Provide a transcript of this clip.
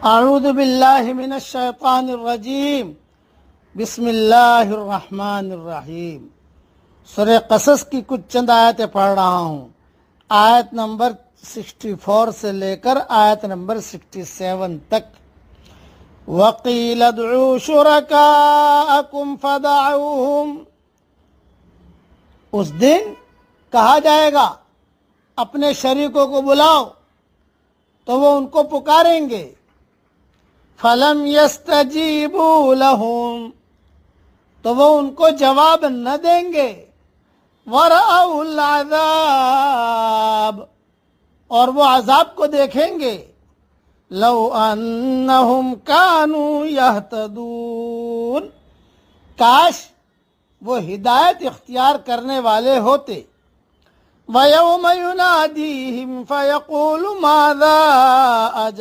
اعوذ باللہ من الشیطان الرجیم بسم اللہ الرحمن الرحیم۔ سورہ قصص کی کچھ چند آیتیں پڑھ رہا ہوں، آیت نمبر 64 سے لے کر آیت نمبر 67 تک۔ وَقِيلَ ادْعُوا شُرَكَاءَكُمْ فَدَعُوهُمْ، اس دن کہا جائے گا اپنے شریکوں کو بلاؤ، تو وہ ان کو پکاریں گے۔ فَلَمْ يَسْتَجِيبُوا لَهُمْ، تو وہ ان کو جواب نہ دیں گے۔ وَرَأَوْا الْعَذَابَ، اور وہ عذاب کو دیکھیں گے۔ لَوْ أَنَّهُمْ كَانُوا يَهْتَدُونَ، کاش وہ ہدایت اختیار کرنے والے ہوتے۔ وَيَوْمَ يُنَادِيهِمْ فَيَقُولُ مَاذَا أَجَبْتُمْ